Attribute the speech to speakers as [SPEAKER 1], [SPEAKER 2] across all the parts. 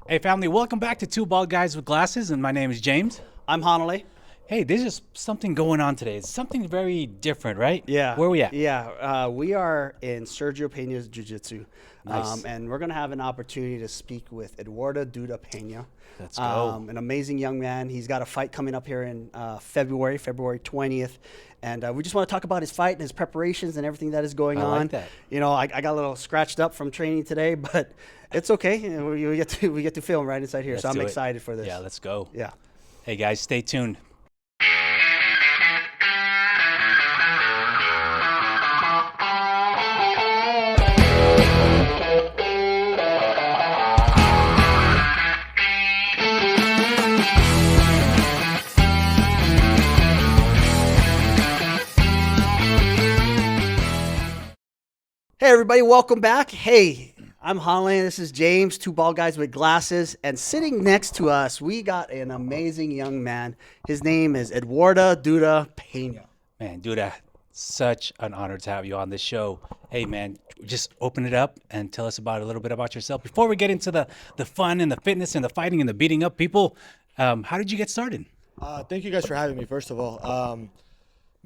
[SPEAKER 1] Hey family, welcome back to Two Bald Guys with Glasses, and my name is James.
[SPEAKER 2] I'm Hanale.
[SPEAKER 1] Hey, there's just something going on today. It's something very different, right?
[SPEAKER 2] Yeah.
[SPEAKER 1] Where are we at?
[SPEAKER 2] Yeah. We are in Sergio Pena's Jiu-Jitsu.
[SPEAKER 1] Nice.
[SPEAKER 2] And we're going to have an opportunity to speak with Eduardo Duda Penha.
[SPEAKER 1] Let's go.
[SPEAKER 2] An amazing young man. He's got a fight coming up here in February 20th. And we just want to talk about his fight and his preparations and everything that is going
[SPEAKER 1] I
[SPEAKER 2] on.
[SPEAKER 1] like that.
[SPEAKER 2] You know, I got a little scratched up from training today, but it's okay. You know, we get to film right inside here.
[SPEAKER 1] Let's
[SPEAKER 2] so I'm
[SPEAKER 1] do it.
[SPEAKER 2] excited for this.
[SPEAKER 1] Yeah, let's go.
[SPEAKER 2] Yeah.
[SPEAKER 1] Hey guys, stay tuned.
[SPEAKER 2] Hey everybody, welcome back. Hey, I'm Holland. This is James, Two Bald Guys with Glasses. And sitting next to us, we got an amazing young man. His name is Eduardo Duda Penha.
[SPEAKER 1] Man, Duda, such an honor to have you on this show. Hey man, just open it up and tell us about a little bit about yourself. Before we get into the fun and the fitness and the fighting and the beating up people, how did you get started?
[SPEAKER 3] Thank you guys for having me, first of all.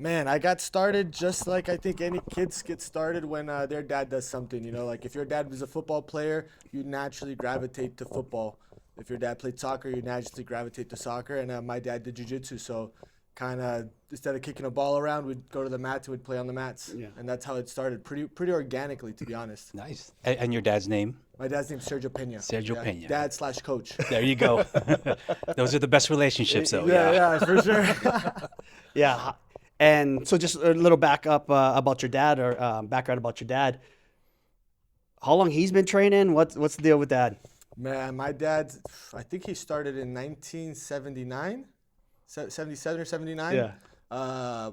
[SPEAKER 3] Man, I got started just like I think any kids get started when their dad does something. You know, like if your dad was a football player, you naturally gravitate to football. If your dad played soccer, you naturally gravitate to soccer. And my dad did jiu-jitsu, so kind of instead of kicking a ball around, we'd go to the mats and we'd play on the mats.
[SPEAKER 2] Yeah.
[SPEAKER 3] And that's how it started, pretty organically, to be honest.
[SPEAKER 1] Nice. And your dad's name?
[SPEAKER 3] My dad's name's Sergio Penha.
[SPEAKER 1] Sergio Penha.
[SPEAKER 3] Dad/coach.
[SPEAKER 1] There you go. Those are the best relationships, though.
[SPEAKER 3] Yeah, for sure.
[SPEAKER 2] Yeah. And so just a little back up about your dad or background about your dad. How long he's been training? What's the deal with that?
[SPEAKER 3] Man, my dad, I think he started in 1979, 77 or 79.
[SPEAKER 2] Yeah.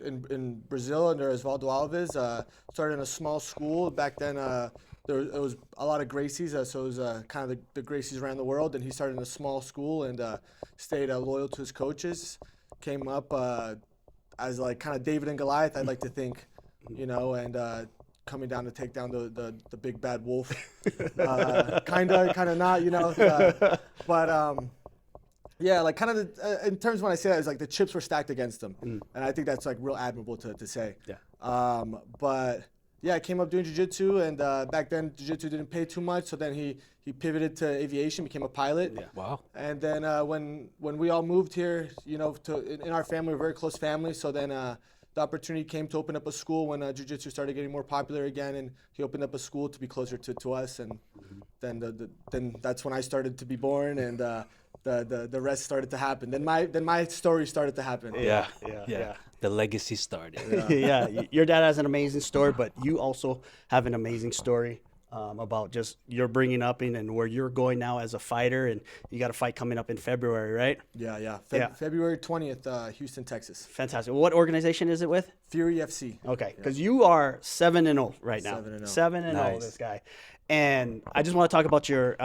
[SPEAKER 3] In Brazil under Osvaldo Alves. Started in a small school. Back then, it was a lot of Gracies, so it was kind of the Gracies around the world. And he started in a small school and stayed loyal to his coaches. Came up as like kind of David and Goliath, I'd like to think, you know, and coming down to take down the big bad wolf. Kind of not, you know. Yeah, like kind of in terms when I say that, it's like the chips were stacked against him, and I think that's like real admirable to say.
[SPEAKER 2] Yeah.
[SPEAKER 3] But yeah, I came up doing jiu-jitsu, and back then jiu-jitsu didn't pay too much, so then he pivoted to aviation, became a pilot.
[SPEAKER 2] Yeah.
[SPEAKER 1] Wow.
[SPEAKER 3] And then when we all moved here, you know, in our family, we're a very close family, so then the opportunity came to open up a school when jiu-jitsu started getting more popular again, and he opened up a school to be closer to us, and then that's when I started to be born, and the rest started to happen. Then my story started to happen.
[SPEAKER 1] Yeah.
[SPEAKER 2] Yeah.
[SPEAKER 1] The legacy started.
[SPEAKER 2] Yeah. Your dad has an amazing story, but you also have an amazing story about just your bringing up and where you're going now as a fighter, and you got a fight coming up in February, right?
[SPEAKER 3] Yeah.
[SPEAKER 2] Yeah.
[SPEAKER 3] February 20th, Houston, Texas.
[SPEAKER 2] Fantastic. What organization is it with?
[SPEAKER 3] Fury FC.
[SPEAKER 2] Okay, because you are 7-0 right now.
[SPEAKER 3] 7-0.
[SPEAKER 2] 7-0,
[SPEAKER 1] Nice.
[SPEAKER 2] this guy. And I just want to talk about your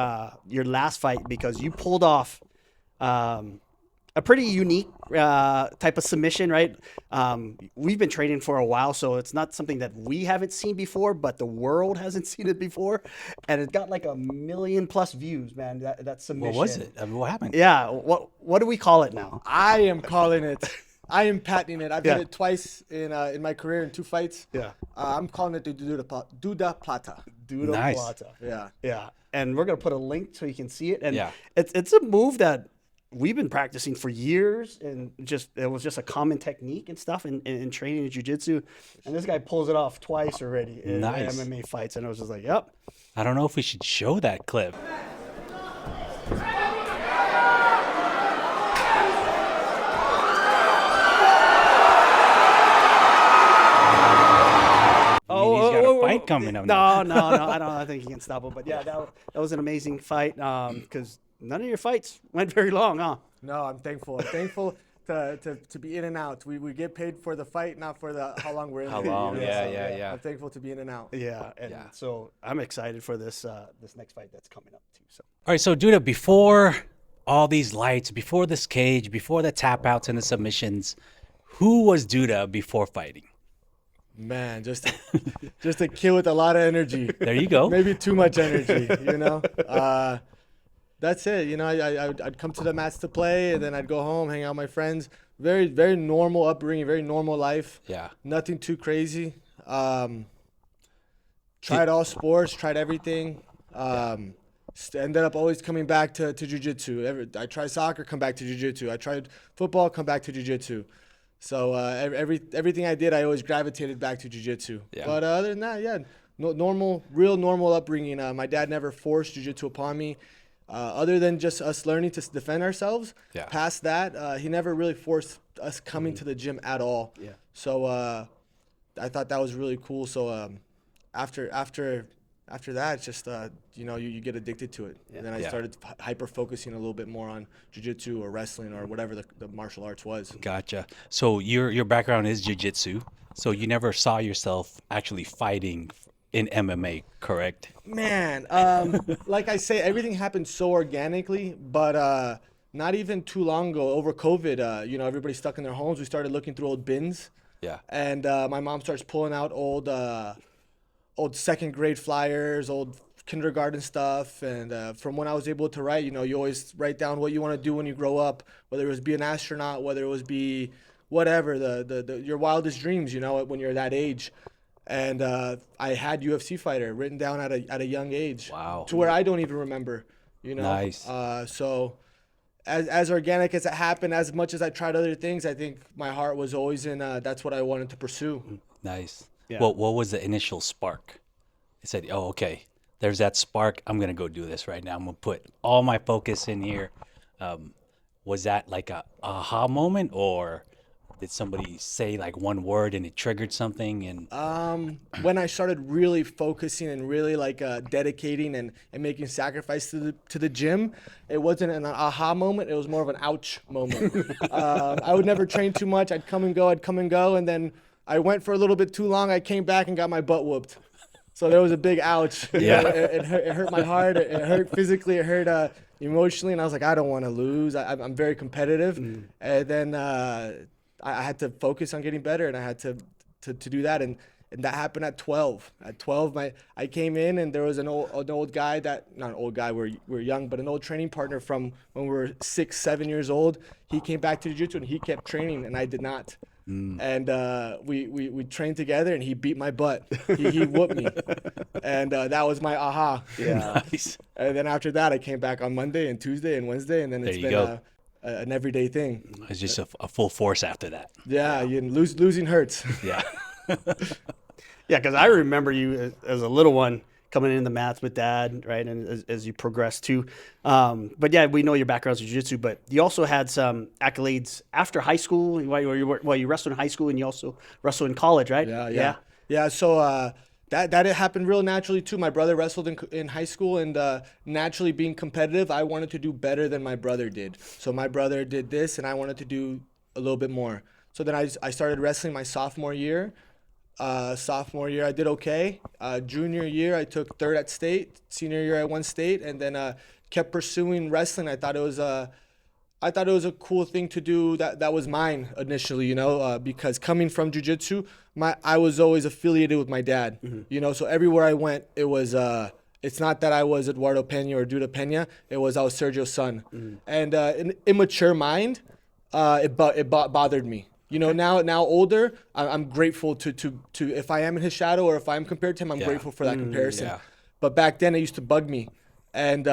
[SPEAKER 2] last fight because you pulled off a pretty unique type of submission, right? We've been training for a while, so it's not something that we haven't seen before, but the world hasn't seen it before. And it got like 1 million+ views, man, that submission.
[SPEAKER 1] What was it? I mean, what happened?
[SPEAKER 2] Yeah, what do we call it now?
[SPEAKER 3] I am calling it. I am patenting it. I've
[SPEAKER 2] Yeah.
[SPEAKER 3] done it twice in my career in 2 fights.
[SPEAKER 2] Yeah.
[SPEAKER 3] I'm calling it the Duda Plata.
[SPEAKER 2] Duda
[SPEAKER 1] Nice.
[SPEAKER 2] Plata.
[SPEAKER 3] Yeah.
[SPEAKER 2] Yeah, and we're gonna put a link so you can see it. And
[SPEAKER 1] Yeah.
[SPEAKER 2] it's a move that we've been practicing for years, and it was just a common technique and stuff in training in jiu-jitsu. And this guy pulls it off twice already in
[SPEAKER 1] Nice.
[SPEAKER 2] MMA fights, and I was just like, yep.
[SPEAKER 1] I don't know if we should show that clip. He's got a fight coming up now.
[SPEAKER 2] No, I think he can stop it. But yeah, that was an amazing fight because none of your fights went very long, huh?
[SPEAKER 3] No, I'm thankful. I'm thankful to be in and out. We get paid for the fight, not for how long we're in.
[SPEAKER 1] How
[SPEAKER 3] it,
[SPEAKER 1] long?
[SPEAKER 3] you know,
[SPEAKER 1] Yeah,
[SPEAKER 3] so,
[SPEAKER 1] yeah.
[SPEAKER 3] I'm thankful to be in and out.
[SPEAKER 2] Yeah, and
[SPEAKER 1] Yeah.
[SPEAKER 2] so I'm excited for this next fight that's coming up too. So
[SPEAKER 1] All right, so Duda, before all these lights, before this cage, before the tap outs and the submissions, who was Duda before fighting?
[SPEAKER 3] Man, just a kid with a lot of energy.
[SPEAKER 1] There you go.
[SPEAKER 3] Maybe too much energy, you know. That's it. You know, I'd come to the mats to play, and then I'd go home, hang out with my friends. Very, very normal upbringing, very normal life.
[SPEAKER 1] Yeah.
[SPEAKER 3] Nothing too crazy. Tried all sports, tried everything. Ended up always coming back to jiu-jitsu. I tried soccer, come back to jiu-jitsu. I tried football, come back to jiu-jitsu. So everything I did, I always gravitated back to jiu-jitsu.
[SPEAKER 1] Yeah.
[SPEAKER 3] But other than that, yeah, real normal upbringing. My dad never forced jiu-jitsu upon me. Other than just us learning to defend ourselves,
[SPEAKER 1] Yeah.
[SPEAKER 3] past that, he never really forced us coming to the gym at all.
[SPEAKER 2] Yeah.
[SPEAKER 3] So I thought that was really cool. So after that, it's just you get addicted to it. And then I
[SPEAKER 1] Yeah.
[SPEAKER 3] started hyper focusing a little bit more on jiu-jitsu or wrestling or whatever the martial arts was.
[SPEAKER 1] Gotcha. So your background is jiu-jitsu. So you never saw yourself actually fighting in MMA, correct?
[SPEAKER 3] Man, like I say, everything happened so organically, but not even too long ago, over COVID, everybody's stuck in their homes. We started looking through old bins,
[SPEAKER 1] Yeah.
[SPEAKER 3] and my mom starts pulling out old second grade flyers, old kindergarten stuff, and from when I was able to write, you always write down what you want to do when you grow up, whether it was be an astronaut, whether it was be whatever, your wildest dreams, when you're that age. And I had UFC fighter written down at a young age.
[SPEAKER 1] Wow.
[SPEAKER 3] To where I don't even remember,
[SPEAKER 1] Nice.
[SPEAKER 3] So as organic as it happened, as much as I tried other things, I think my heart was always in that's what I wanted to pursue.
[SPEAKER 1] Nice.
[SPEAKER 2] Yeah.
[SPEAKER 1] What was the initial spark? It said, "Oh, okay. There's that spark. I'm gonna go do this right now. I'm gonna put all my focus in here." Was that like a aha moment, or did somebody say like one word and it triggered something? And
[SPEAKER 3] When I started really focusing and really dedicating and making sacrifice to the gym, it wasn't an aha moment. It was more of an ouch moment. I would never train too much. I'd come and go, and then I went for a little bit too long. I came back and got my butt whooped. So there was a big ouch.
[SPEAKER 1] Yeah.
[SPEAKER 3] It hurt my heart. It hurt physically. It hurt emotionally. And I was like, I don't want to lose. I'm very competitive. And then I had to focus on getting better, and I had to do that. And that happened at 12. At 12, I came in, and there was an old guy not an old guy, we're young, but an old training partner from when we were 6, 7 years old. He came back to jiu-jitsu, and he kept training, and I did not. And we trained together, and he beat my butt. He whooped me, and that was my aha.
[SPEAKER 2] Yeah.
[SPEAKER 1] nice.
[SPEAKER 3] And then after that, I came back on Monday and Tuesday and Wednesday, and then it's
[SPEAKER 1] you
[SPEAKER 3] been
[SPEAKER 1] go.
[SPEAKER 3] an everyday thing.
[SPEAKER 1] It's just a full force after that.
[SPEAKER 3] Yeah, losing hurts.
[SPEAKER 1] Yeah.
[SPEAKER 2] Yeah, because I remember you as a little one coming in the mats with dad, right? And as you progress too. But yeah, we know your background's in jiu-jitsu, but you also had some accolades after high school. While you wrestled in high school, and you also wrestled in college, right?
[SPEAKER 3] Yeah. So that it happened real naturally too. My brother wrestled in high school, and naturally being competitive, I wanted to do better than my brother did. So my brother did this, and I wanted to do a little bit more. So then I started wrestling my sophomore year. Sophomore year, I did okay. Junior year, I took third at state. Senior year, I won state, and then kept pursuing wrestling. I thought it was a cool thing to do. That was mine initially, because coming from jiu-jitsu, I was always affiliated with my dad. So everywhere I went, it was. It's not that I was Eduardo Penha or Duda Penha. It was I was Sergio's son, and an immature mind, it bothered me. Now older, I'm grateful to if I am in his shadow or if I'm compared to him, I'm grateful for that comparison.
[SPEAKER 1] Yeah.
[SPEAKER 3] But back then, it used to bug me, and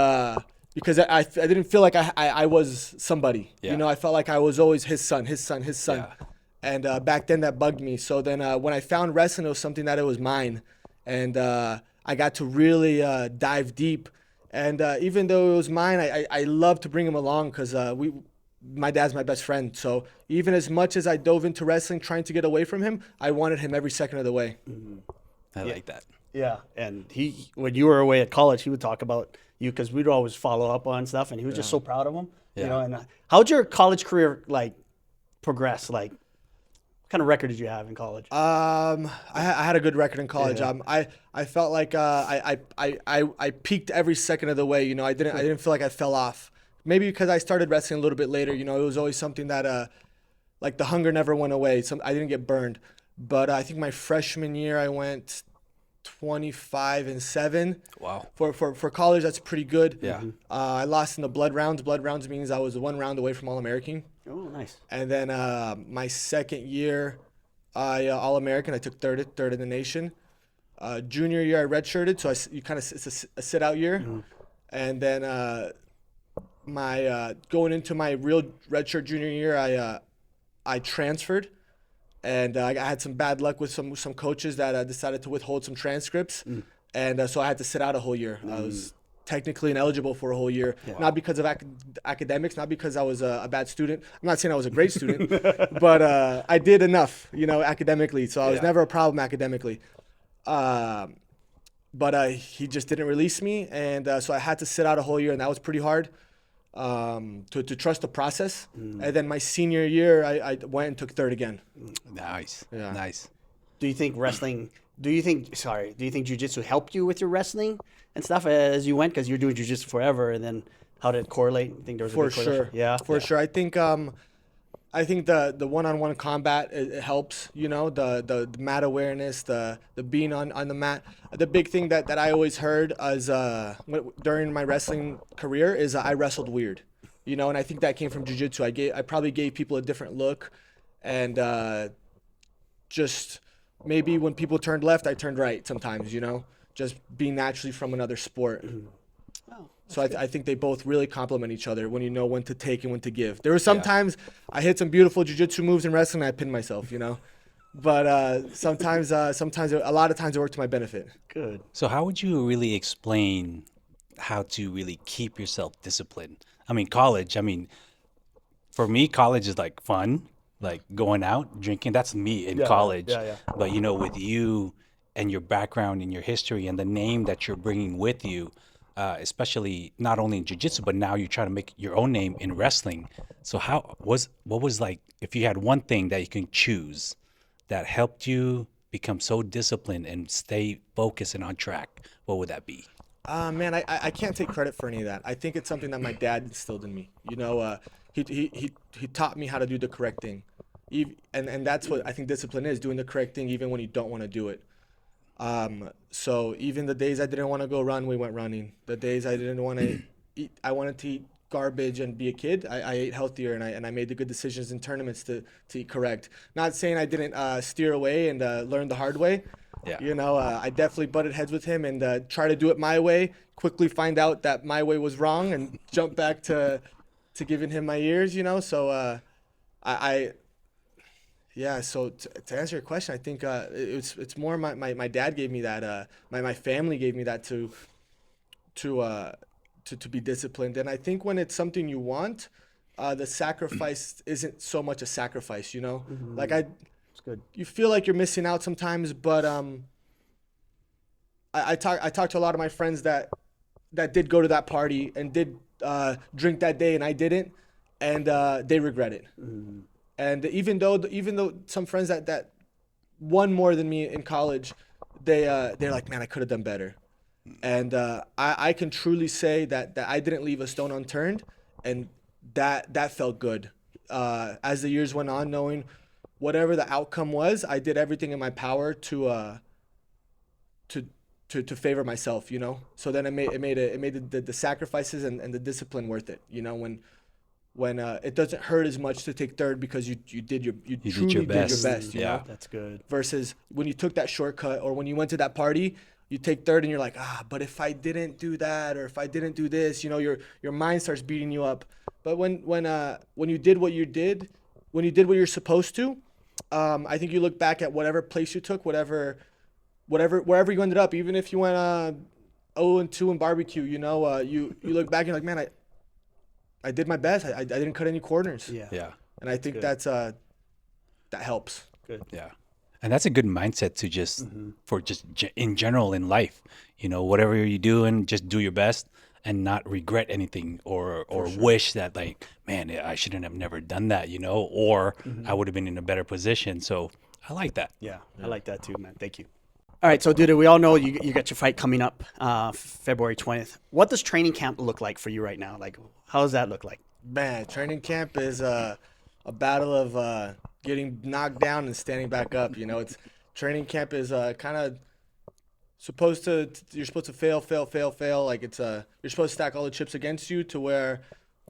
[SPEAKER 3] because I didn't feel like I was somebody.
[SPEAKER 1] Yeah.
[SPEAKER 3] I felt like I was always his son.
[SPEAKER 1] Yeah.
[SPEAKER 3] And back then, that bugged me. So then when I found wrestling, it was something that it was mine, and I got to really dive deep. And even though it was mine, I love to bring him along because my dad's my best friend. So even as much as I dove into wrestling trying to get away from him, I wanted him every second of the way.
[SPEAKER 1] I like that.
[SPEAKER 2] Yeah, and when you were away at college, he would talk about you because we'd always follow up on stuff, and he was just so proud of him.
[SPEAKER 1] Yeah.
[SPEAKER 2] And how'd your college career progress? What kind of record did you have in college?
[SPEAKER 3] I had a good record in college.
[SPEAKER 2] Yeah.
[SPEAKER 3] I felt like I peaked every second of the way. I didn't feel like I fell off. Maybe because I started wrestling a little bit later. It was always something that like the hunger never went away. I didn't get burned. But I think my freshman year I went 25-7.
[SPEAKER 1] Wow.
[SPEAKER 3] For college, that's pretty good.
[SPEAKER 1] Yeah.
[SPEAKER 3] I lost in the blood rounds. Blood rounds means I was 1 round away from All-American.
[SPEAKER 2] Oh, nice.
[SPEAKER 3] And then my second year, I All-American. I took third in the nation. Junior year, I redshirted, so it's a sit-out year. And then my going into my real redshirt junior year, I transferred. And I had some bad luck with some coaches that decided to withhold some transcripts. And so I had to sit out a whole year. I was technically ineligible for a whole year, not because of academics, not because I was a bad student. I'm not saying I was a great student, but I did enough, academically. So I was never a problem academically. But he just didn't release me. And so I had to sit out a whole year, and that was pretty hard. To trust the process. And then my senior year, I went and took third again.
[SPEAKER 1] Nice.
[SPEAKER 3] Yeah.
[SPEAKER 1] Nice.
[SPEAKER 2] Do you think jiu-jitsu helped you with your wrestling and stuff as you went? Because you're doing jiu-jitsu forever, and then how did it correlate? You think there was a
[SPEAKER 3] For
[SPEAKER 2] big correlation?
[SPEAKER 3] sure.
[SPEAKER 2] Yeah.
[SPEAKER 3] For sure. I think the one-on-one combat, it helps, the mat awareness, the being on the mat. The big thing that I always heard as during my wrestling career is I wrestled weird, and I think that came from jiu-jitsu. I probably gave people a different look, and just maybe when people turned left, I turned right sometimes, just being naturally from another sport.
[SPEAKER 2] Oh,
[SPEAKER 3] So I think they both really complement each other when you know when to take and when to give. There were sometimes I hit some beautiful jiu-jitsu moves in wrestling and I pinned myself, But sometimes a lot of times it worked to my benefit.
[SPEAKER 2] good.
[SPEAKER 1] So how would you really explain how to really keep yourself disciplined? College, for me, college is like fun, like going out, drinking. That's me in college.
[SPEAKER 2] yeah.
[SPEAKER 1] But, with you and your background and your history and the name that you're bringing with you, especially not only in jiu-jitsu, but now you're trying to make your own name in wrestling. So what was like, if you had one thing that you can choose that helped you become so disciplined and stay focused and on track, what would that be?
[SPEAKER 3] Man, I can't take credit for any of that. I think it's something that my dad instilled in me. He taught me how to do the correct thing. And that's what I think discipline is, doing the correct thing even when you don't want to do it. So even the days I didn't want to go run, we went running. The days I didn't want to eat, I wanted to eat garbage and be a kid, I ate healthier, and I made the good decisions in tournaments to eat correct. Not saying I didn't steer away and learn the hard way.
[SPEAKER 1] Yeah.
[SPEAKER 3] I definitely butted heads with him and try to do it my way, quickly find out that my way was wrong and jump back to giving him my ears, So so to answer your question, I think it's more my dad gave me that, my family gave me that to be disciplined. And I think when it's something you want, the sacrifice isn't so much a sacrifice, Like
[SPEAKER 2] It's good.
[SPEAKER 3] you feel like you're missing out sometimes, but I talked to a lot of my friends that did go to that party and did drink that day, and I didn't, and they regret it. And even though some friends that won more than me in college, they're like, man, I could have done better. And I can truly say that I didn't leave a stone unturned, and that felt good. As the years went on, knowing whatever the outcome was, I did everything in my power to favor myself, So then it made the sacrifices and the discipline worth it, when it doesn't hurt as much to take third because you truly did your best, you know?
[SPEAKER 2] That's good.
[SPEAKER 3] Versus when you took that shortcut or when you went to that party, you take third and you're like, but if I didn't do that or if I didn't do this, your mind starts beating you up. But when you did what you did, when you did what you're supposed to, I think you look back at whatever place you took, wherever you ended up, even if you went 0-2 in barbecue, you look back and you're like, man, I did my best. I didn't cut any corners.
[SPEAKER 1] Yeah.
[SPEAKER 3] And I think that helps.
[SPEAKER 2] Good.
[SPEAKER 1] Yeah. And that's a good mindset to just for just in general in life, whatever you're doing, just do your best and not regret anything or wish that like, man, I shouldn't have never done that, or I would have been in a better position. So I like that.
[SPEAKER 2] Yeah, I like that too, man. Thank you. All right, so Duda, we all know you got your fight coming up February 20th. What does training camp look like for you right now? Like, how does that look like?
[SPEAKER 3] Man, training camp is a battle of getting knocked down and standing back up. It's training camp is kind of you're supposed to fail. Like you're supposed to stack all the chips against you to where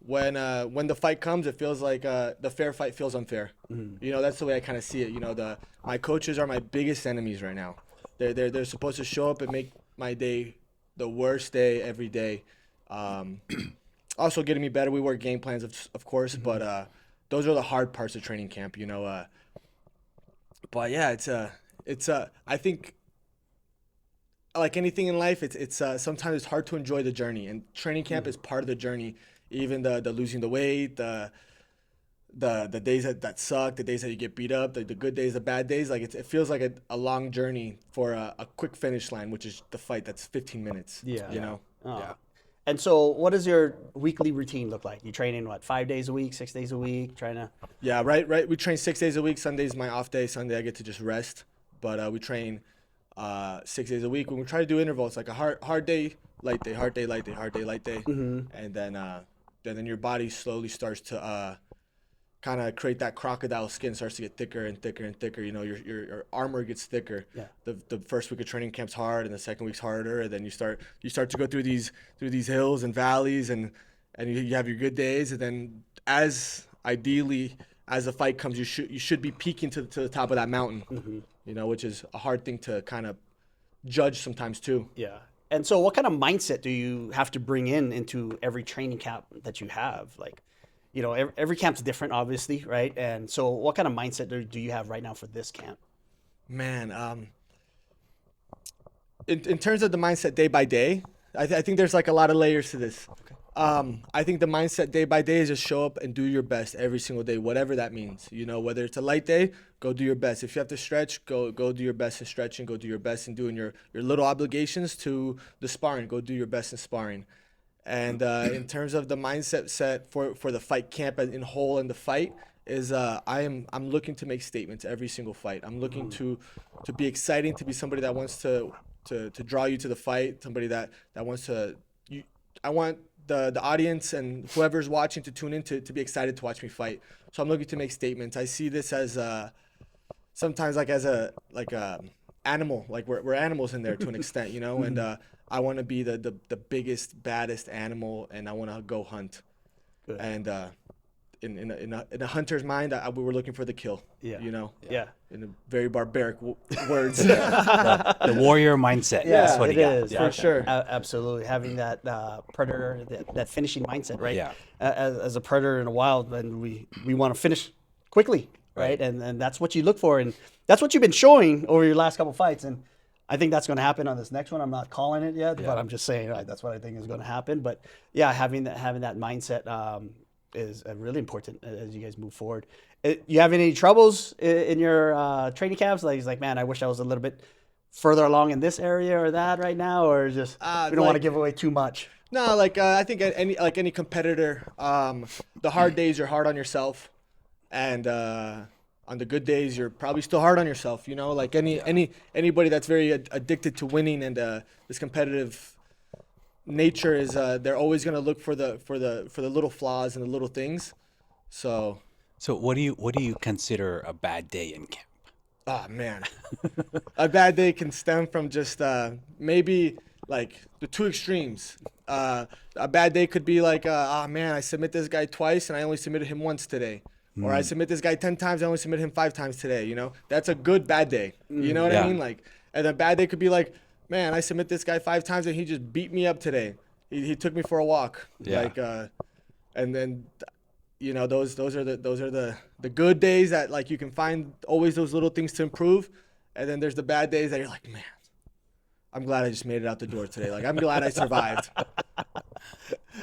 [SPEAKER 3] when the fight comes, it feels like the fair fight feels unfair. You know, that's the way I kind of see it. You know, my coaches are my biggest enemies right now. They're supposed to show up and make my day the worst day every day. Also getting me better. We work game plans, of course, but those are the hard parts of training camp. You know, but yeah, it's I think, like anything in life, it's sometimes it's hard to enjoy the journey, and training camp is part of the journey. Even the losing the weight, the days that suck, the days that you get beat up, the good days, the bad days. Like it feels like a long journey for a quick finish line, which is the fight that's 15 minutes.
[SPEAKER 2] Yeah.
[SPEAKER 3] You know.
[SPEAKER 2] Oh.
[SPEAKER 1] Yeah.
[SPEAKER 2] And so, what does your weekly routine look like? You training 5 days a week, 6 days a week, trying to?
[SPEAKER 3] Yeah, right. We train 6 days a week. Sunday's my off day. Sunday I get to just rest. But we train 6 days a week. When we try to do intervals, like a hard day, light day, hard day, light day, hard day, light day, and then your body slowly starts to kind of create that crocodile skin, starts to get thicker and thicker and thicker. You know, your armor gets thicker.
[SPEAKER 2] Yeah.
[SPEAKER 3] The first week of training camp's hard, and the second week's harder, and then you start to go through these hills and valleys, and you have your good days, and then ideally as the fight comes, you should be peaking to the top of that mountain. You know, which is a hard thing to kind of judge sometimes too.
[SPEAKER 2] Yeah. And so, what kind of mindset do you have to bring into every training camp that you have? Like, you know, every camp's different, obviously, right? And so, what kind of mindset do you have right now for this camp?
[SPEAKER 3] Man, in terms of the mindset day by day, I think there's like a lot of layers to this.
[SPEAKER 2] Okay.
[SPEAKER 3] I think the mindset day by day is just show up and do your best every single day, whatever that means. You know, whether it's a light day, go do your best. If you have to stretch, go do your best in stretching. Go do your best in doing your little obligations to the sparring. Go do your best in sparring. And in terms of the mindset set for the fight camp in whole and the fight is I'm looking to make statements every single fight. I'm looking to be exciting, to be somebody that wants to draw you to the fight, somebody that wants to. I want the audience and whoever's watching to tune in to be excited to watch me fight. So I'm looking to make statements. I see this as sometimes like as a animal, like we're animals in there to an extent, you know. And I want to be the biggest, baddest animal, and I want to go hunt.
[SPEAKER 2] Good.
[SPEAKER 3] And in a hunter's mind, we were looking for the kill.
[SPEAKER 2] Yeah.
[SPEAKER 3] You know.
[SPEAKER 2] Yeah.
[SPEAKER 3] In a very barbaric words.
[SPEAKER 1] The warrior mindset.
[SPEAKER 2] Yeah,
[SPEAKER 1] That's what
[SPEAKER 2] it
[SPEAKER 1] he got.
[SPEAKER 2] is,
[SPEAKER 1] Yeah.
[SPEAKER 2] for sure. Absolutely. Having that predator, that finishing mindset, right?
[SPEAKER 1] Yeah.
[SPEAKER 2] As a predator in the wild, and we want to finish quickly, right? And that's what you look for. And that's what you've been showing over your last couple fights. And I think that's going to happen on this next one. I'm not calling it yet, but I'm just saying that's what I think is going to happen. But yeah, having that mindset is really important as you guys move forward. You have any troubles in your training camps? Like, he's like, man, I wish I was a little bit further along in this area or that right now, or just we don't want to give away too much.
[SPEAKER 3] No, I think any competitor, the hard days you're hard on yourself, and on the good days you're probably still hard on yourself. You know, like anybody that's very addicted to winning and this competitive nature is they're always gonna look for the little flaws and the little things. So
[SPEAKER 1] what do you consider a bad day in camp?
[SPEAKER 3] Oh man, a bad day can stem from just maybe like the two extremes. A bad day could be like, oh man, I submit this guy twice and I only submitted him once today. Or I submit this guy 10 times, I only submit him 5 times today. You know, that's a good bad day. You know what I mean? Like, and a bad day could be like, man, I submit this guy 5 times and he just beat me up today. He took me for a walk.
[SPEAKER 1] Yeah.
[SPEAKER 3] Like, and then, you know, those are the good days that like you can find always those little things to improve. And then there's the bad days that you're like, man, I'm glad I just made it out the door today. Like, I'm glad I survived.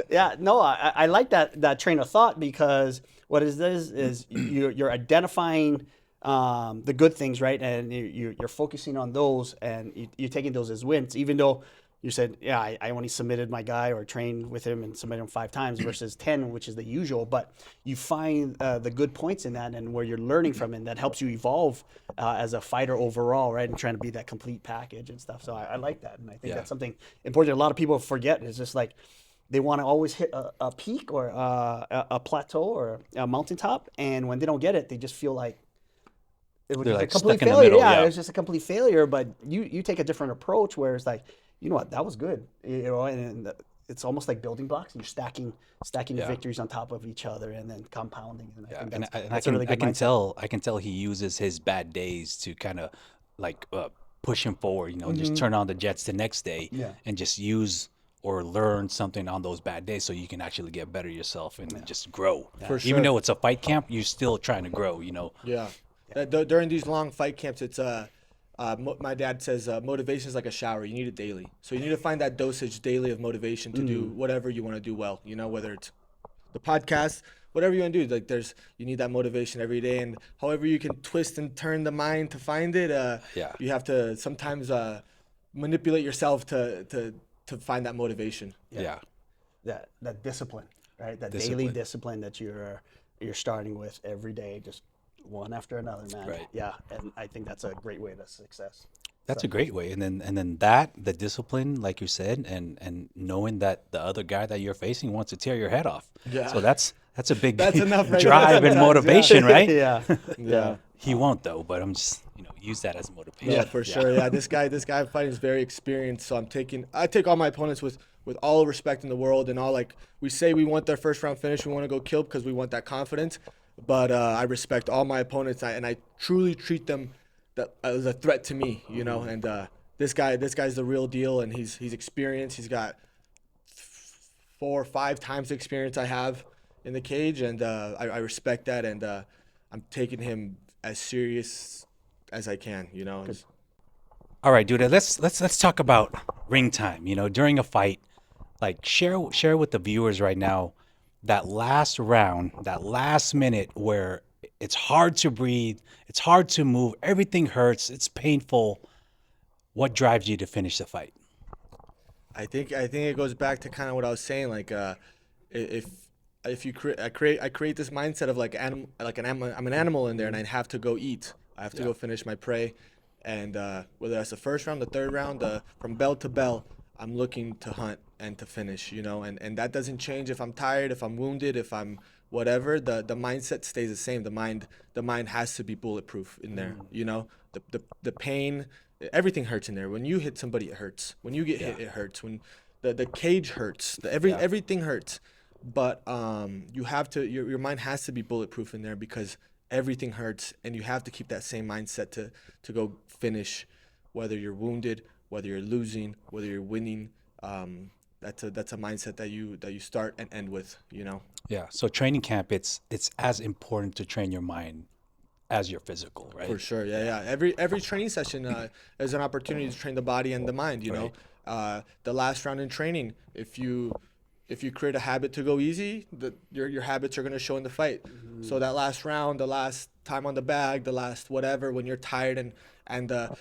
[SPEAKER 2] Yeah, no, I like that train of thought, because what it is you're identifying the good things, right? And you're focusing on those, and you're taking those as wins, even though you said, yeah, I only submitted my guy or trained with him and submitted him 5 times versus 10, which is the usual. But you find the good points in that and where you're learning from it, and that helps you evolve as a fighter overall, right? And trying to be that complete package and stuff. So I like that. And I think that's something important. A lot of people forget. It's just like they want to always hit a peak or a plateau or a mountaintop. And when they don't get it, they just feel like it was
[SPEAKER 1] They're,
[SPEAKER 2] just a
[SPEAKER 1] like,
[SPEAKER 2] complete
[SPEAKER 1] stuck in the
[SPEAKER 2] failure.
[SPEAKER 1] middle,
[SPEAKER 2] Yeah,
[SPEAKER 1] yeah.
[SPEAKER 2] it was just a complete failure. But you take a different approach where it's like, you know what, that was good. You know, and it's almost like building blocks. You're stacking the
[SPEAKER 1] Yeah.
[SPEAKER 2] victories on top of each other and then compounding. And I
[SPEAKER 1] Yeah,
[SPEAKER 2] think
[SPEAKER 1] and,
[SPEAKER 2] that's a really good mindset.
[SPEAKER 1] I can tell he uses his bad days to kind of like push him forward. You know, just
[SPEAKER 2] Mm-hmm.
[SPEAKER 1] turn on the jets the next day,
[SPEAKER 2] Yeah.
[SPEAKER 1] and just use or learn something on those bad days so you can actually get better yourself and just grow.
[SPEAKER 3] For
[SPEAKER 1] Even
[SPEAKER 3] sure.
[SPEAKER 1] though it's a fight camp, you're still trying to grow. You know.
[SPEAKER 3] Yeah. During these long fight camps, it's my dad says motivation is like a shower. You need it daily. So you need to find that dosage daily of motivation to do whatever you want to do well. You know, whether it's the podcast, whatever you want to do. Like you need that motivation every day, and however you can twist and turn the mind to find it.
[SPEAKER 1] Yeah.
[SPEAKER 3] You have to sometimes manipulate yourself to find that motivation.
[SPEAKER 1] Yeah.
[SPEAKER 2] That discipline, right? That daily
[SPEAKER 1] Discipline.
[SPEAKER 2] discipline that you're starting with every day, just one after another, man.
[SPEAKER 1] Right.
[SPEAKER 2] Yeah, and I think that's a great way to success.
[SPEAKER 1] That's a great way. And then that the discipline, like you said, and knowing that the other guy that you're facing wants to tear your head off.
[SPEAKER 3] Yeah.
[SPEAKER 1] So that's a big
[SPEAKER 3] That's enough right
[SPEAKER 1] drive
[SPEAKER 3] there
[SPEAKER 1] and
[SPEAKER 3] sometimes, yeah.
[SPEAKER 1] motivation, right?
[SPEAKER 2] Yeah.
[SPEAKER 3] Yeah.
[SPEAKER 1] He won't though, but I'm just use that as motivation.
[SPEAKER 3] Yeah, for sure. Yeah, this guy I'm fighting is very experienced, so I take all my opponents with all respect in the world and all, like, we say we want their first round finish, we want to go kill because we want that confidence, but I respect all my opponents and I truly treat them as a threat to me, you know. And this guy's the real deal, and he's experienced. He's got 4 or 5 times the experience I have in the cage, and I respect that, and I'm taking him as serious as I can, you know.
[SPEAKER 1] All right, Duda, let's talk about ring time. You know, during a fight, like share with the viewers right now that last round, that last minute where it's hard to breathe, it's hard to move, everything hurts, it's painful. What drives you to finish the fight?
[SPEAKER 3] I think it goes back to kind of what I was saying. Like, if you I create this mindset of I'm an animal in there, and I have to go eat. I have to go finish my prey, and whether that's the first round, the third round, from bell to bell, I'm looking to hunt and to finish. You know, and that doesn't change if I'm tired, if I'm wounded, if I'm whatever. The mindset stays the same. The mind has to be bulletproof in there. You know, the pain. Everything hurts in there. When you hit somebody, it hurts. When you get hit, it hurts. When the cage hurts. Everything hurts. But you have to. Your mind has to be bulletproof in there because everything hurts, and you have to keep that same mindset to go finish, whether you're wounded, whether you're losing, whether you're winning. That's a mindset that you start and end with. You know.
[SPEAKER 1] Yeah. So training camp, it's as important to train your mind as your physical, right?
[SPEAKER 3] For sure, yeah. Every training session is an opportunity to train the body and the mind. You know, the last round in training, if you create a habit to go easy, your habits are going to show in the fight. So that last round, the last time on the bag, the last whatever, when you're tired and the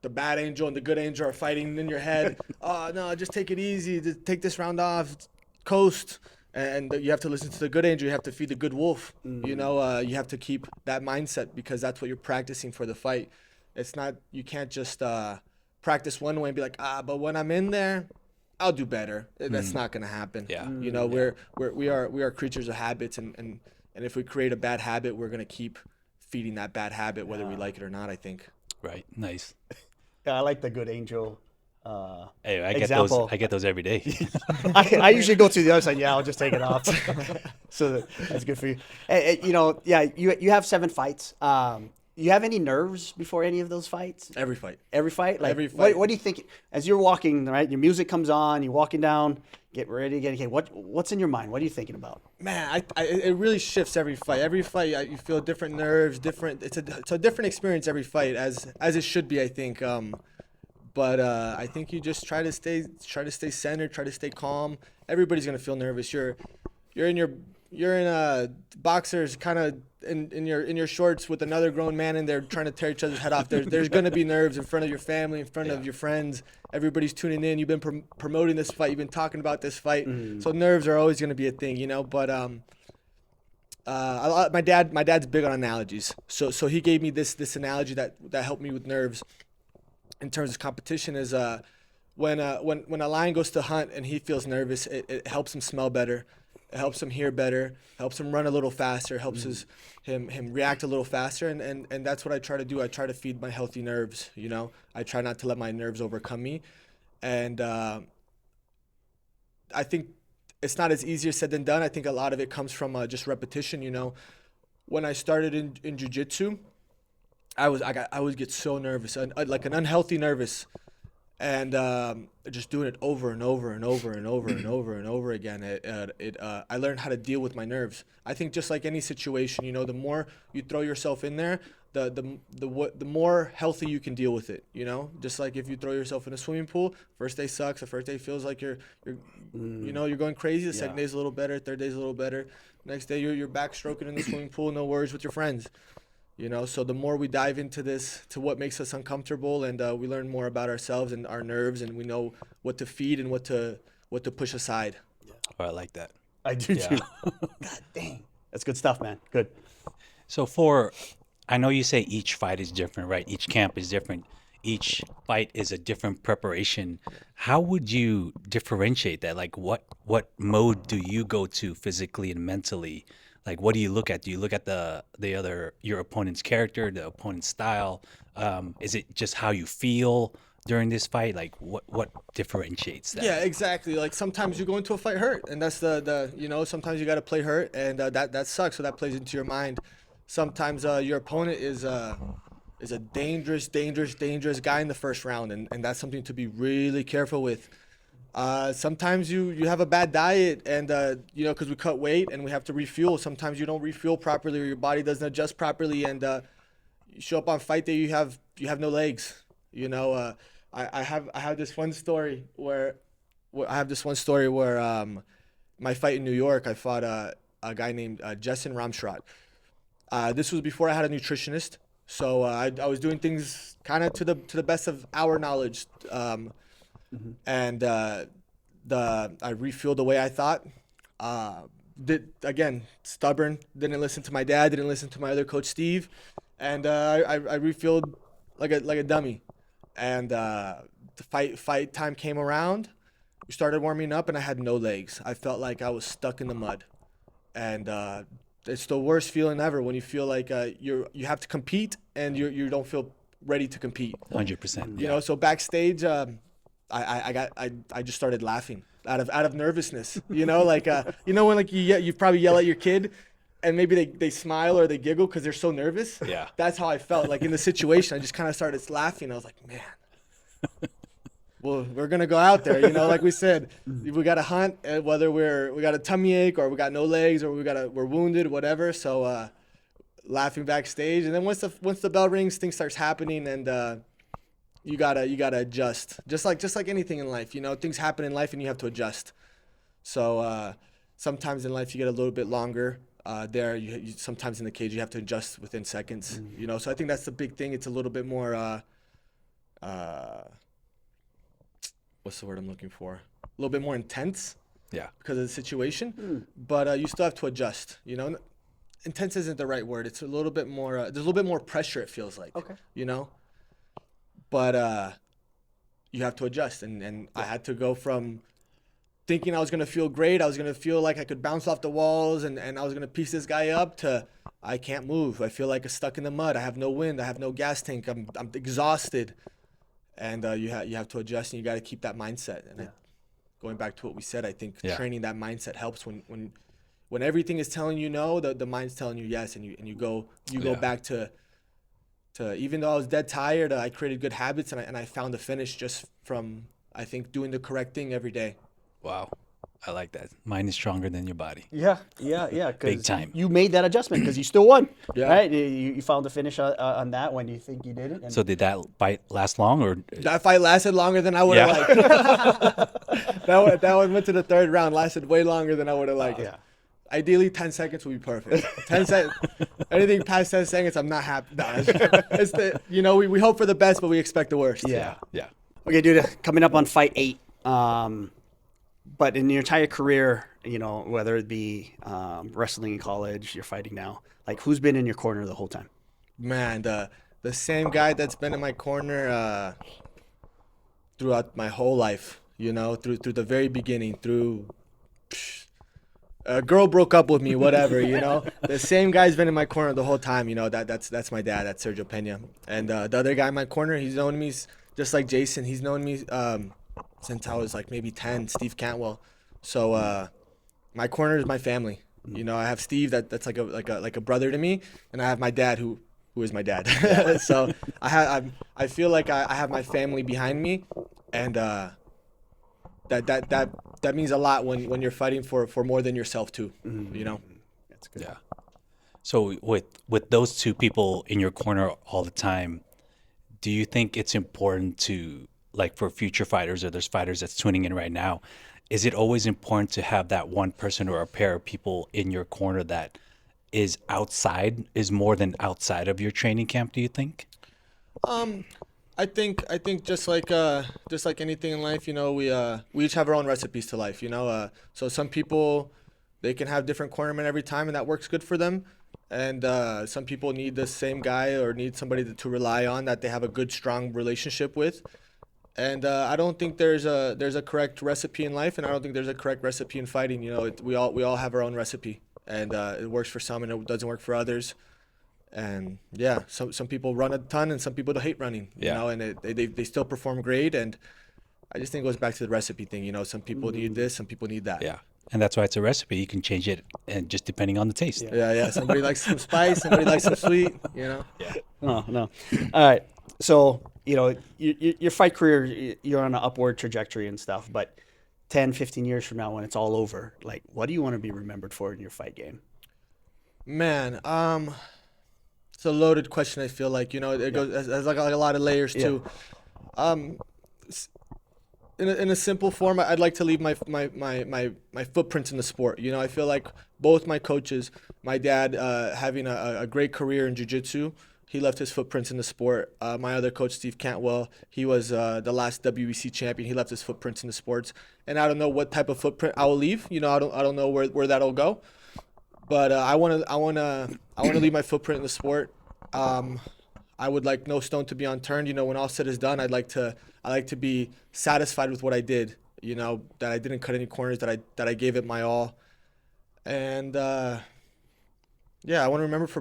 [SPEAKER 3] bad angel and the good angel are fighting in your head. Oh no, just take it easy. Just take this round off, coast. And you have to listen to the good angel. You have to feed the good wolf. You know, you have to keep that mindset because that's what you're practicing for the fight. It's not, you can't just practice one way and be like, but when I'm in there, I'll do better. That's not gonna happen.
[SPEAKER 1] Yeah.
[SPEAKER 3] You know, we are creatures of habits, and if we create a bad habit, we're gonna keep feeding that bad habit, whether we like it or not. I think.
[SPEAKER 1] Right. Nice.
[SPEAKER 2] Yeah, I like the good angel.
[SPEAKER 1] Hey, I
[SPEAKER 2] example.
[SPEAKER 1] get those every day.
[SPEAKER 2] I usually go to the other side. Yeah, I'll just take it off. So that's good for you. You know, yeah, you have 7 fights. You have any nerves before any of those fights?
[SPEAKER 3] Every fight.
[SPEAKER 2] Every fight? Like,
[SPEAKER 3] Every fight.
[SPEAKER 2] What do you think as you're walking, right? Your music comes on, you're walking down, get ready, okay, what's in your mind? What are you thinking about?
[SPEAKER 3] Man, it really shifts every fight. Every fight, you feel different nerves, different. It's a different experience every fight, as it should be, I think. But I think you just try to stay centered, try to stay calm. Everybody's gonna feel nervous. You're in boxers, kind of in your shorts with another grown man in there trying to tear each other's head off. There's gonna be nerves in front of your family, in front of your friends. Everybody's tuning in. You've been promoting this fight. You've been talking about this fight. So nerves are always gonna be a thing, you know. But my dad's big on analogies. So he gave me this analogy that helped me with nerves. In terms of competition, is when a lion goes to hunt and he feels nervous, it helps him smell better. It helps him hear better, helps him run a little faster, helps him react a little faster, and that's what I try to do. I try to feed my healthy nerves. I try not to let my nerves overcome me, and I think it's not as easier said than done. I think a lot of it comes from just repetition. When I started in jiu-jitsu, I would get so nervous, like an unhealthy nervous, and just doing it over and over and over and over and over and over again. I learned how to deal with my nerves. I think just like any situation, the more you throw yourself in there, the more healthy you can deal with it. Just like if you throw yourself in a swimming pool, first day sucks. The first day feels like you're going crazy. The second day's a little better. Third day's a little better. Next day you're backstroking in the swimming pool, no worries with your friends. So the more we dive into this, to what makes us uncomfortable, and we learn more about ourselves and our nerves, and we know what to feed and what to push aside.
[SPEAKER 1] Oh, I like that.
[SPEAKER 2] I do too. God dang. That's good stuff, man. Good.
[SPEAKER 1] So I know you say each fight is different, right? Each camp is different. Each fight is a different preparation. How would you differentiate that? Like what mode do you go to physically and mentally? Like, what do you look at? Do you look at your opponent's character, the opponent's style? Is it just how you feel during this fight? Like, what differentiates that?
[SPEAKER 3] Yeah, exactly. Like sometimes you go into a fight hurt, and that's sometimes you got to play hurt, and that sucks. So that plays into your mind. Sometimes your opponent is a dangerous guy in the first round, and that's something to be really careful with. Sometimes you have a bad diet, and because we cut weight and we have to refuel. Sometimes you don't refuel properly, or your body doesn't adjust properly, and you show up on fight day, you have no legs. I have this one story where my fight in New York, I fought a guy named Jessen Ramschrot. This was before I had a nutritionist, so I was doing things kind of to the best of our knowledge. And I refueled the way I thought. Stubborn. Didn't listen to my dad. Didn't listen to my other coach Steve, and I refueled like a dummy. And the fight time came around. We started warming up, and I had no legs. I felt like I was stuck in the mud, and it's the worst feeling ever when you feel like you have to compete and you don't feel ready to compete.
[SPEAKER 1] 100%.
[SPEAKER 3] So backstage. I just started laughing out of nervousness, like when like you probably yell at your kid and maybe they smile or they giggle because they're so nervous.
[SPEAKER 1] Yeah,
[SPEAKER 3] that's how I felt like in the situation. I just kind of started laughing. I was like, man, well, we're gonna go out there, like we said, we got to hunt, whether we got a tummy ache or we got no legs or we're wounded, whatever. So laughing backstage, and then once the bell rings, things starts happening, and you gotta adjust, just like anything in life. Things happen in life and you have to adjust. So sometimes in life you get a little bit longer. Sometimes in the cage you have to adjust within seconds. So I think that's the big thing. It's a little bit more what's the word I'm looking for? A little bit more intense.
[SPEAKER 1] Yeah. Because
[SPEAKER 3] of the situation, but you still have to adjust. Intense isn't the right word. It's a little bit more. There's a little bit more pressure. It feels like.
[SPEAKER 2] Okay.
[SPEAKER 3] But you have to adjust, and I had to go from thinking I was going to feel great, I was going to feel like I could bounce off the walls, and I was going to piece this guy up, to I can't move. I feel like I'm stuck in the mud. I have no wind. I have no gas tank. I'm exhausted. And you have to adjust, and you got to keep that mindset. And going back to what we said, I think training that mindset helps when everything is telling you no, the mind's telling you yes, and you go back to even though I was dead tired, I created good habits, and I found the finish just from, I think, doing the correct thing every day.
[SPEAKER 1] Wow. I like that. Mind is stronger than your body.
[SPEAKER 2] Yeah.
[SPEAKER 1] Big time.
[SPEAKER 2] You made that adjustment because you still won,
[SPEAKER 3] Yeah.
[SPEAKER 2] right? You found the finish on that when you think you did it.
[SPEAKER 1] So did that fight last long, or?
[SPEAKER 3] That fight lasted longer than I would have liked. That one went to the third round, lasted way longer than I would have liked.
[SPEAKER 2] Yeah.
[SPEAKER 3] Ideally, 10 seconds would be perfect. 10 seconds. Anything past 10 seconds, I'm not happy. No, we hope for the best, but we expect the worst.
[SPEAKER 1] Yeah.
[SPEAKER 2] Okay, dude, coming up on fight 8. But in your entire career, whether it be wrestling in college, you're fighting now, like who's been in your corner the whole time?
[SPEAKER 3] Man, the same guy that's been in my corner throughout my whole life, through the very beginning, through a girl broke up with me, whatever, you know. The same guy's been in my corner the whole time, you know. That's my dad. That's Sergio Penha. And the other guy in my corner, he's known me just like Jason. He's known me since I was like maybe 10. Steve Cantwell. So my corner is my family. You know, I have Steve that's like a brother to me, and I have my dad who is my dad. So I feel like I have my family behind me, and that means a lot when you're fighting for more than yourself too. You know.
[SPEAKER 2] That's good.
[SPEAKER 1] Yeah. So with those two people in your corner all the time, do you think it's important to, like, for future fighters, or there's fighters that's tuning in right now, is it always important to have that one person or a pair of people in your corner that is more than outside of your training camp, do you think?
[SPEAKER 3] I think just like anything in life, you know, we each have our own recipes to life, you know. So some people, they can have different cornermen every time, and that works good for them. And some people need the same guy or need somebody to rely on that they have a good, strong relationship with. And I don't think there's a correct recipe in life, and I don't think there's a correct recipe in fighting. You know, we all have our own recipe, and it works for some and it doesn't work for others. And yeah, some people run a ton and some people don't hate running, you
[SPEAKER 1] Yeah.
[SPEAKER 3] know, and they still perform great. And I just think it goes back to the recipe thing, you know, some people need this, some people need that.
[SPEAKER 1] Yeah. And that's why it's a recipe. You can change it, and just depending on the taste.
[SPEAKER 3] Yeah. Somebody likes some spice, somebody likes some sweet, you know.
[SPEAKER 2] No. All right. So, you know, your fight career, you're on an upward trajectory and stuff, but 10, 15 years from now, when it's all over, like, what do you want to be remembered for in your fight game?
[SPEAKER 3] Man, it's a loaded question. I feel like, you know, it goes has like a lot of layers too. In a simple form, I'd like to leave my footprints in the sport. You know, I feel like both my coaches, my dad having a great career in jiu-jitsu, he left his footprints in the sport. My other coach, Steve Cantwell, he was the last WEC champion. He left his footprints in the sports, and I don't know what type of footprint I will leave. You know, I don't know where that'll go, but I wanna leave my footprint in the sport. I would like no stone to be unturned. You know, when all said is done, I like to be satisfied with what I did. You know, that I didn't cut any corners, that I gave it my all, and yeah, I want to remember for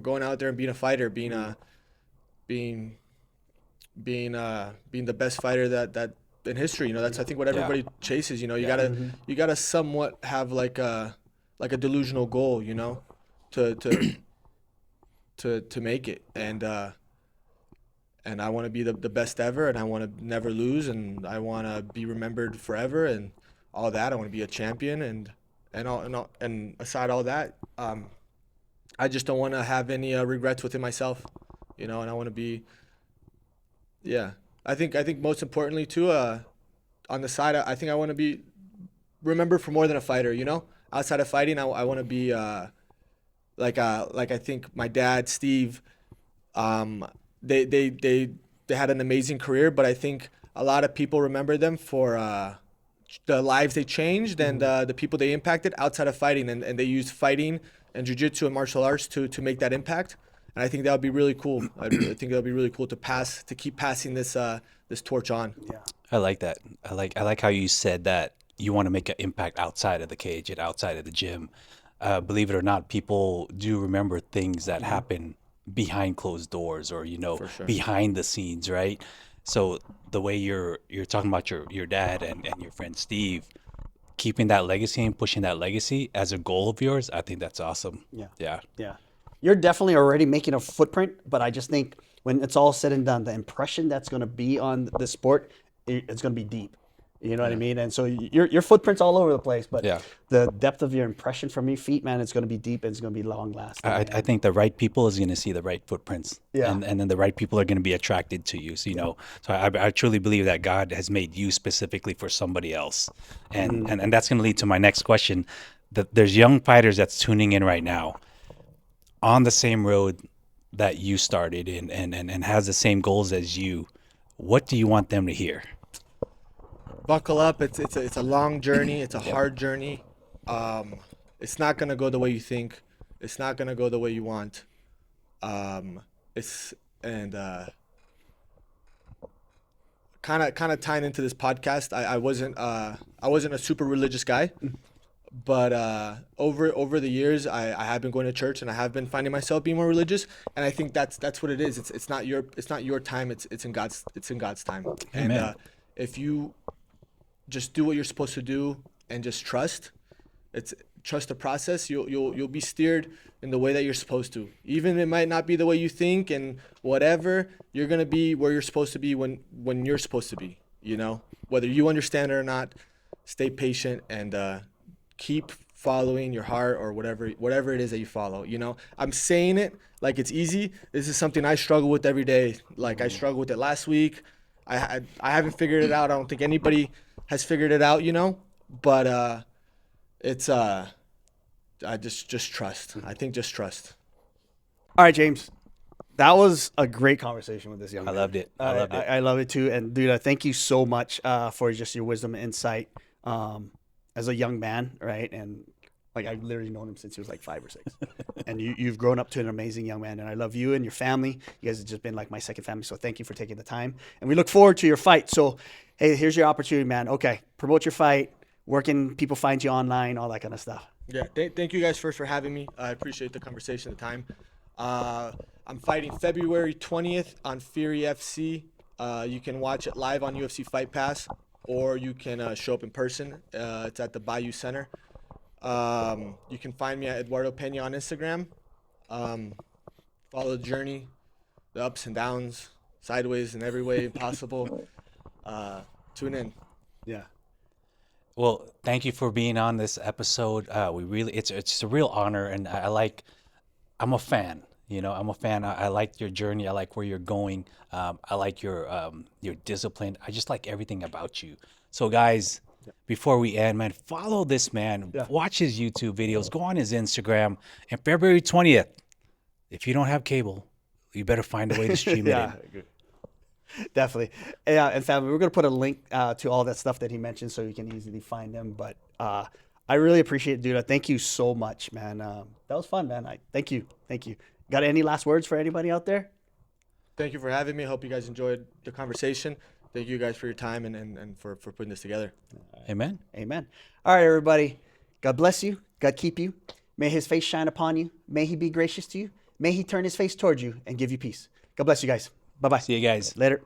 [SPEAKER 3] going out there and being a fighter, being the best fighter that in history. You know, that's I think what everybody chases. You know, you gotta somewhat have like a delusional goal. You know, to make it, and I want to be the best ever, and I want to never lose, and I want to be remembered forever, and all that. I want to be a champion, and aside all that, I just don't want to have any regrets within myself, you know. And I want to be, yeah. I think most importantly too, on the side, I think I want to be remembered for more than a fighter, you know. Outside of fighting, I want to be like I think my dad, Steve, they had an amazing career, but I think a lot of people remember them for the lives they changed and the people they impacted outside of fighting, and they used fighting and jiu-jitsu and martial arts to make that impact. And I think that would be really cool. I think that would be really cool to keep passing this torch on.
[SPEAKER 2] Yeah.
[SPEAKER 1] I like that. I like how you said that you want to make an impact outside of the cage and outside of the gym. Believe it or not, people do remember things that happen behind closed doors, or, you know,
[SPEAKER 3] sure.
[SPEAKER 1] behind the scenes, right? So the way you're talking about your dad and your friend Steve, keeping that legacy and pushing that legacy as a goal of yours, I think that's awesome.
[SPEAKER 2] Yeah.
[SPEAKER 1] Yeah.
[SPEAKER 2] Yeah. You're definitely already making a footprint, but I just think when it's all said and done, the impression that's going to be on the sport, it's going to be deep. You know what I mean? And so your footprint's all over the place, but the depth of your impression from your feet, man, it's going to be deep and it's going to be long lasting.
[SPEAKER 1] I think the right people is going to see the right footprints.
[SPEAKER 2] Yeah.
[SPEAKER 1] And then the right people are going to be attracted to you. So, you know, so I truly believe that God has made you specifically for somebody else. And that's going to lead to my next question. That there's young fighters that's tuning in right now on the same road that you started in, and has the same goals as you. What do you want them to hear?
[SPEAKER 3] Buckle up. It's a long journey. It's a hard journey. It's not gonna go the way you think. It's not gonna go the way you want. It's and kind of tying into this podcast. I wasn't a super religious guy, But over the years, I have been going to church, and I have been finding myself being more religious. And I think that's what it is. It's not your time. It's in God's time. And
[SPEAKER 1] Amen.
[SPEAKER 3] if you just do what you're supposed to do and just trust the process, you'll be steered in the way that you're supposed to. Even it might not be the way you think, and whatever, you're gonna be where you're supposed to be when you're supposed to be. Whether you understand it or not, stay patient and keep following your heart or whatever it is that you follow. I'm saying it like it's easy. This is something I struggle with every day. Like I struggled with it last week. I haven't figured it out. I don't think anybody has figured it out. But it's I just trust. I think just trust.
[SPEAKER 2] All right, James. That was a great conversation with this young man.
[SPEAKER 1] loved it. I loved it.
[SPEAKER 2] I love it too. And Duda, thank you so much for just your wisdom and insight as a young man, right? And like I've literally known him since he was like 5 or 6. And you've grown up to an amazing young man. And I love you and your family. You guys have just been like my second family. So thank you for taking the time. And we look forward to your fight. So, hey, here's your opportunity, man. Okay, promote your fight. Where can people find you online, all that kind of stuff?
[SPEAKER 3] Yeah, thank you guys first for having me. I appreciate the conversation, the time. I'm fighting February 20th on Fury FC. You can watch it live on UFC Fight Pass, or you can show up in person. It's at the Bayou Center. You can find me at Eduardo Penha on Instagram. Follow the journey, the ups and downs, sideways in every way possible. Tune in.
[SPEAKER 2] Yeah.
[SPEAKER 1] Well, thank you for being on this episode. It's a real honor, and I'm a fan. I'm a fan. I like your journey. I like where you're going. I like your discipline. I just like everything about you. So, guys, before we end, man, follow this man.
[SPEAKER 2] Yeah.
[SPEAKER 1] Watch his YouTube videos. Go on his Instagram. And February 20th, if you don't have cable, you better find a way to stream it in.
[SPEAKER 2] Good. Definitely. Yeah, and family, we're going to put a link to all that stuff that he mentioned so you can easily find them. But I really appreciate it, Duda. Thank you so much, man. That was fun, man. Thank you. Got any last words for anybody out there?
[SPEAKER 3] Thank you for having me. I hope you guys enjoyed the conversation. Thank you guys for your time and for putting this together.
[SPEAKER 1] Amen.
[SPEAKER 2] Amen. All right, everybody. God bless you. God keep you. May his face shine upon you. May he be gracious to you. May he turn his face towards you and give you peace. God bless you guys. Bye-bye.
[SPEAKER 1] See you guys.
[SPEAKER 2] Later.